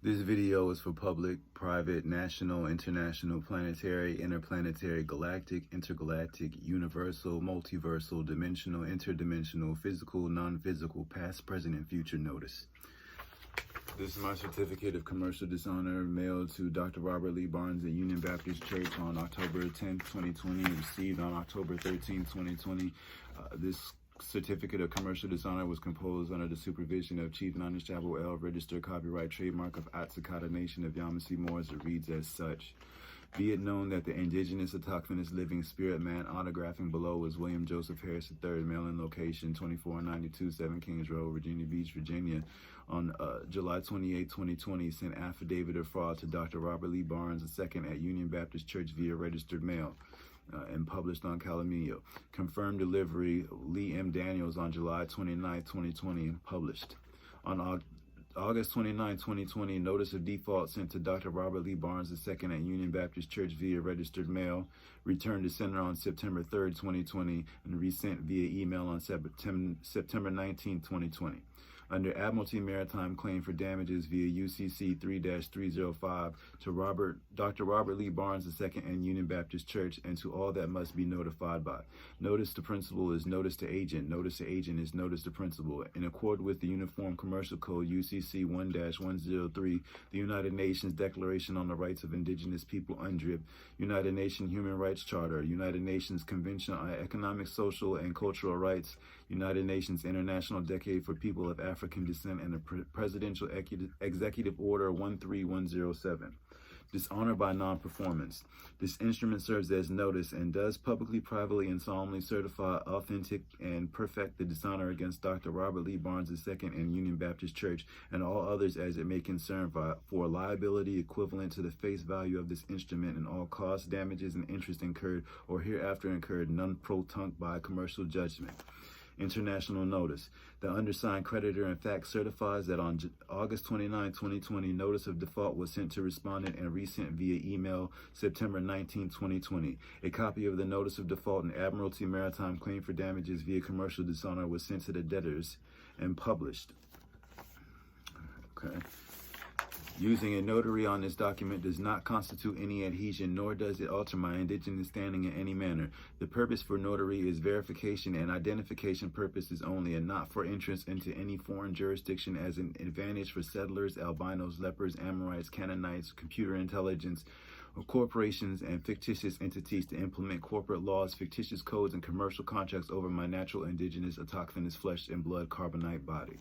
This video is for public, private, national, international, planetary, interplanetary, galactic, intergalactic, universal, multiversal, dimensional, interdimensional, physical, non-physical, past, present, and future notice. This is my certificate of commercial dishonor mailed to Dr. Robert Lee Barnes at Union Baptist Church on October 10th, 2020, and received on October 13th, 2020. This Certificate of Commercial Dishonor was composed under the supervision of Chief Nanishabu L. Registered Copyright Trademark of Atsakata Nation of Yamasee Moors. It reads as such. Be it known that the indigenous autochthonous living spirit man autographing below is William Joseph Harris III, mail-in location 2492 7 Kings Road, Virginia Beach, Virginia, on July 28, 2020, sent affidavit of fraud to Dr. Robert Lee Barnes II at Union Baptist Church via registered mail. And published on Calamio. Confirmed delivery, Lee M. Daniels on July 29, 2020, and published. On August 29, 2020, notice of default sent to Dr. Robert Lee Barnes II at Union Baptist Church via registered mail, returned to sender on September 3, 2020, and resent via email on September 19, 2020. Under Admiralty Maritime Claim for Damages via UCC 3-305 to Dr. Robert Lee Barnes II and Union Baptist Church, and to all that must be notified by. Notice to principal is notice to agent. Notice to agent is notice to principal. In accord with the Uniform Commercial Code UCC 1-103, the United Nations Declaration on the Rights of Indigenous People UNDRIP, United Nations Human Rights Charter, United Nations Convention on Economic, Social, and Cultural Rights, United Nations International Decade for People of African Descent, and the Presidential Executive Order 13107. Dishonor by non-performance. This instrument serves as notice and does publicly, privately, and solemnly certify, authentic, and perfect the dishonor against Dr. Robert Lee Barnes II and Union Baptist Church and all others as it may concern for liability equivalent to the face value of this instrument and all costs, damages, and interest incurred or hereafter incurred non-pro-tunc by commercial judgment. International notice. The undersigned creditor in fact certifies that on August 29, 2020, notice of default was sent to respondent and resent via email September 19, 2020. A copy of the notice of default and Admiralty Maritime Claim for Damages via commercial dishonor was sent to the debtors and published. Okay. Using a notary on this document does not constitute any adhesion, nor does it alter my indigenous standing in any manner. The purpose for notary is verification and identification purposes only, and not for entrance into any foreign jurisdiction as an advantage for settlers, albinos, lepers, Amorites, Canaanites, computer intelligence, corporations, and fictitious entities to implement corporate laws, fictitious codes, and commercial contracts over my natural indigenous autochthonous flesh and blood carbonite body.